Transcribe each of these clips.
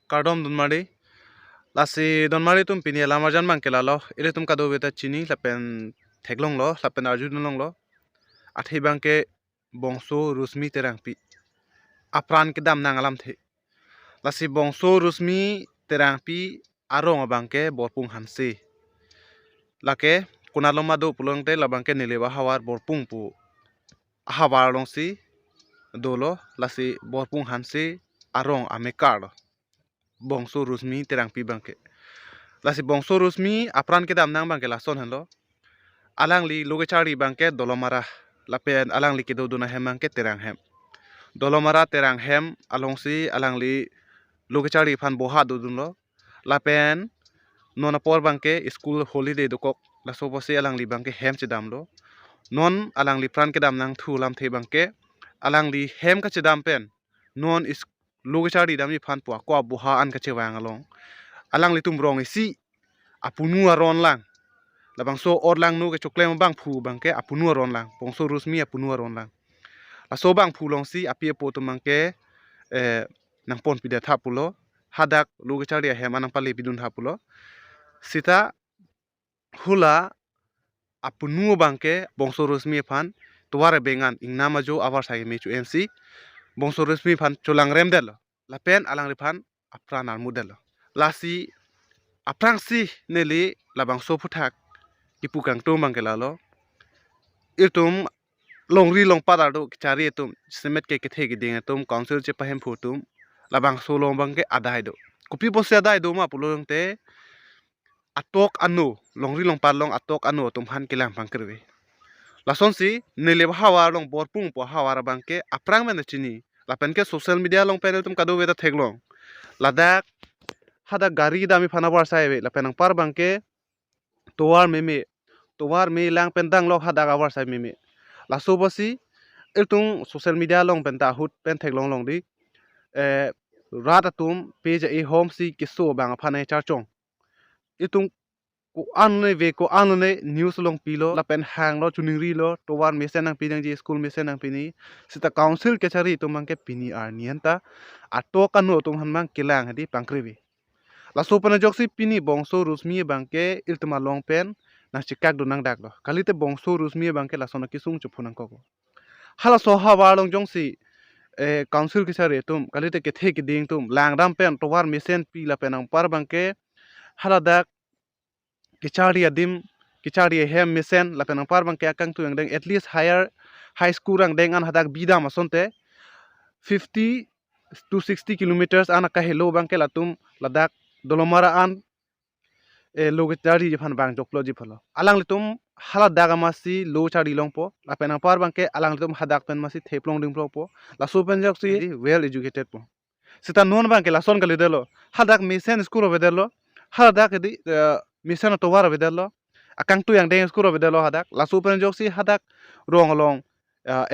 Kardom dunmari lasi donmari tum pini lamarjan bang kelalo ile tum kado beta chini lapen theklong lo lapen arjun long lo athi bangke bongso Rosemi Terangpi apran ke dam nangalam the lasi bongso Rosemi Terangpi arong bangke borpung hanse lake kunaloma do pulongte labangke nilewa hawar borpung pu hawar longsi dolo lasi borpung hanse arong amekar bongso Rosemi Terangpi bangke lasi bongso Rosemi apran ke dam nang bangke lason hanlo alang li loge chari bangke dolomara lapen alang li kido duna hem bangke terang hem dolomara terang hem alongsi alang li loge chari phan boha do dunlo lapen nona por bangke school holiday dokok la sobosi alang li bangke hem chedam lo non alang li pran ke dam nang thu lam the bangke alang li hem ka chedam pen non is loge chari dam ni phan po ko boha an ka chewang along alang li tum rong isi apunu aron lang labang so or lang nu ke choklem bang phu bangke apunu aron lang bongso Rosemi apunu aron lang la so bang phu long si apie po tum bangke nang pon pida thapulo hadak loge chari hem anang pali bidun thapulo sita hula apunu bangke bongso Rosemi phan tuare bengan ingna majo awar sai mechu MC bongso Rosemi phan cholang rem del lapen alang ri phan apran ar mudel lasi aprang si neli labang so phuthak ipukang to mangkela lo itum longri long padar do chari tum semet ke kethe gi ding tum council che pahem phutum labang so long bangke adai do kopi posse adai do ma pulong te atok anu longri long par long atok anu tum han kilang pangkerwe lason si nele hawa long borpung po hawa bangke aprang men chini lapen ke social media long panel tum kado beta theglong ladak hada gari dami phana bar sai we lapen ang par bangke towar me lang pendang lo hada awar sai meme laso bosi iltung social media long penta hut pen theglong long di rata tum page e home si kiso bang phane charchong itung ko anle ve ko anle news long pilo lapen hang lo chuningri lo towar mesen nang pinang ji school mesen nang pini sita council ke chari tumang ke pini ar nianta atok anu tum hanmang kilang hadi pangkrewi laso pana joksi pini bongso Rosemi bangke iltuma long pen nang chikak do nang dak lo kalite bongso Rosemi bangke lasona kisung chupunang ko hala so hawa long jongsi council ki sare tum kalite ke the ki ding tum lang ram pen towar mesen pi la penang par bangke hala dak kichari adim kichari hem mesen la penang par bangke akang tu yang deng at least high school rang deng an hadak bida masonte 50 to 60 kilometers an ka hello bangke latum ladak dolomara an loge chari jephan bang joklo jepalo alang litum hala daga masi lo chari longpo la penang par bangke alang litum hadak pen masi theplong ding po la so pen joksi well educated po sita non bangke la son kali delo hadak misen school vedelo hadak di misen to war vedelo akang tu yang deng school vedelo hadak la so pen joksi hadak ronglong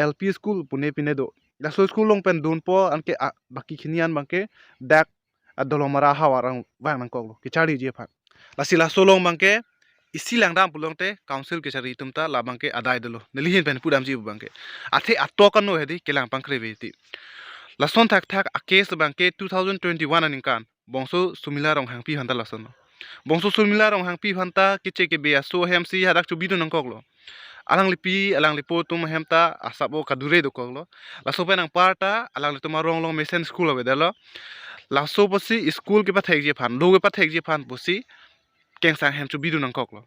LP school pune pine do la so school long pen dun po anke baki khinian bangke dak dolomara hawarang bang ko kichari jephan lasila solong bangke isilang dam pulong te council ke chari tumta la bangke adai delo nelihin pen pudam ji bangke athe atokan no hedi kelang pangkre beti lason thak thak akes bangke 2021 aningkan bongso sumila rong hangpi hanta lason bongso sumila rong hangpi hanta kiche ke be so hemsi hadak chubidu nangkoklo alang lipo tum hemta asabo kadure do koklo laso penang parta alang lituma rong long mesen school obedelo laso bosi school ke pathek je phan lo ke pathek je phan bosi kengsang hem chu bidu nang koklo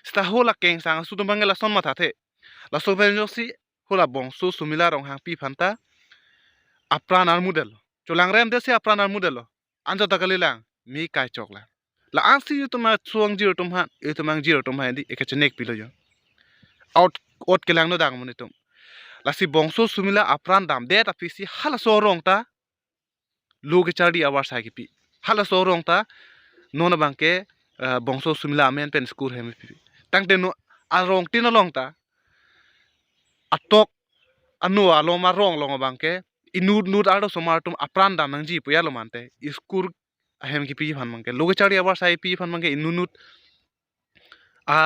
sta hola kengsang su tumbang la son matha the la so ven josi hola bongso sumila rong hang pi phanta apran ar model cholang rem desi apran ar model anja takalilang mi kai chokla la ansi tuma chuang jiro tumha e tumang jiro tumha di ekechenek pilo yo out kelang no dang monitum la si bongso sumila apran dam de ta pisi hala so rong ta loge chari awar sa ki pi hala so rong ta nona bangke bongso sumila amen pen school hem tangte no arong tinalong ta atok anu aloma rong long bangke inud aro somartum apran dam nang ji puyalo mante school hem ki pi phan mangke loge chari abar sai pi phan mangke inunut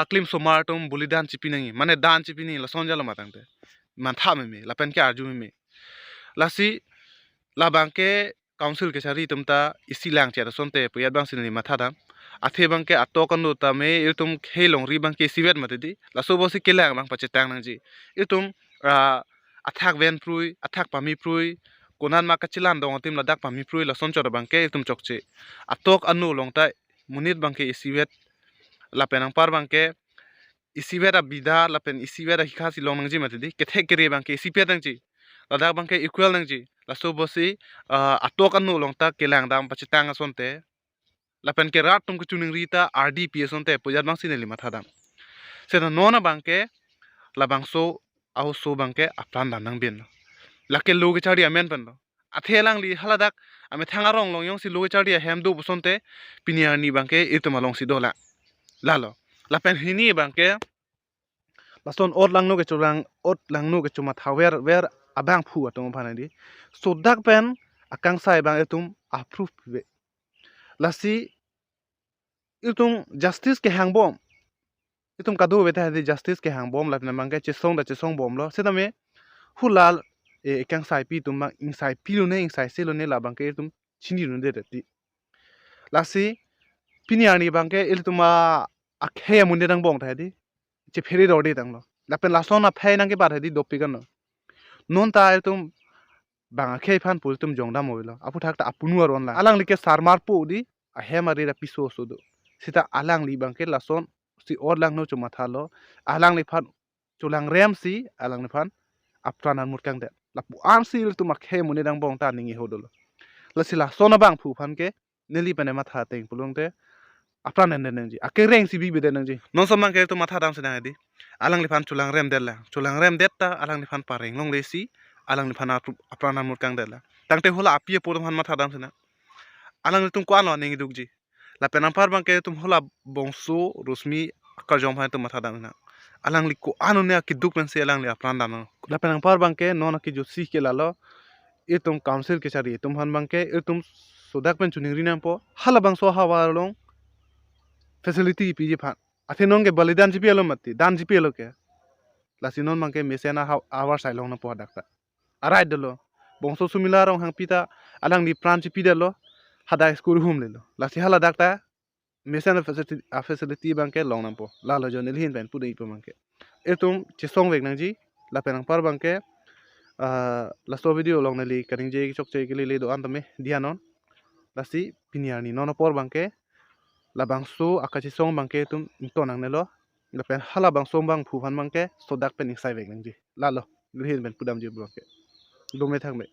klim somartum bulidan chipi nangi mane dan chipi ni la sonjalo matangte man tha me la pen ke arju me lasi la bangke council ke sari tumta isi lang cha sonte puyat bang sinani matha dam athe bang ke atok anu ta me itum khelong ri bang ke siwet matedi laso bosi kelang bang pache tang nang ji itum athak ven prui athak pami prui konan ma kachilan dong tim ladak pami prui la son chor bang ke itum chokche atok anu long ta munit bang ke siwet la penang par bang ke isiwet bida la pen isiwet hikhasi long nang ji matedi kethek kere bang ke sipet nang ji ladak bang ke equal nang ji laso bosi atok anu long ta kelang dam pache tang asonte lapen ke rat tum kuchuning rita RDP asonte pujat bang sineli matha dam sena nona bang ke labang so au so bang ke aplan dan nang bin lake loge chari amen pen athelang li haladak ame thangarong long yong si loge chari hem do busonte piniar ni bang ke ituma long si dola lalo lapen hini bang ke lason ot lang no ke churang ot lang no ke chuma thawer wer abang phu atong phanadi sodak pen akang sai bang etum approve be lasi itum justice ke hangbom itum kadu beta hadi justice ke hangbom lapna mangke chesong da chesong bom lo sedame hulal ekang sai pi tum mang insai pi lu ne insai se lu ne la bangke tum chini lu de ti lasi pini ani bangke il tuma akhe munde dang bong thadi che pheri rodi dang lo lapen lason na phai nang ke bar hadi dopi kan non ta tum bang akhe phan pul tum jongda moilo apu thak ta apunu aron la alang like sarmar pu di a he mari ra piso so do sita alang li bangke lason si or lang no chuma thalo alang li phan chulang rem si alang li phan apranan mutkang de lapu ansil tu makhe muni dang bong ta ningi hodolo lasila sona bang phu phan ke neli pane matha teng pulung te apranan den nangji ake reng si bi be den nangji non samang ke tu matha dam sedang di alang li phan chulang rem det ta alang li phan pareng long lesi alang li phan apranan mutkang de la tangte hola apie po phan matha dam sena alang li tum kwan lo ningi dukji la penang par bang ke tum hola bongso rosmi ka jom phan tu matha dam na alang li ko anu ne ki duk men se alang li apran dam la penang par bang ke non ki jo si ke lalo itum council ke sari itum han bang ke itum sodak pen chuning rinam po hala bang so hawa long facility pi ji phan athinon ke balidan ji pelo mati dan ji pelo ke la sinon bang ke mesena awar sai long na po dakta arai delo bongso sumila rong hang pita alang li pran ji pi delo hada school hum lelo la si hala dakta mesena facility bang ke long nam po la lo jo nil hin pen pu dei po bang ke itum chisong vek nang ji la penang par bang ke la so video long nali karing je chok che ke le do an tame dianon lasi piniani nono por bangke la bangsu akachi song bangke tum to nang nelo la pen hala bang song bang phu phan bangke sodak pen Ingsai vek nang ji la lo ghin ben pudam ji bangke do me thang me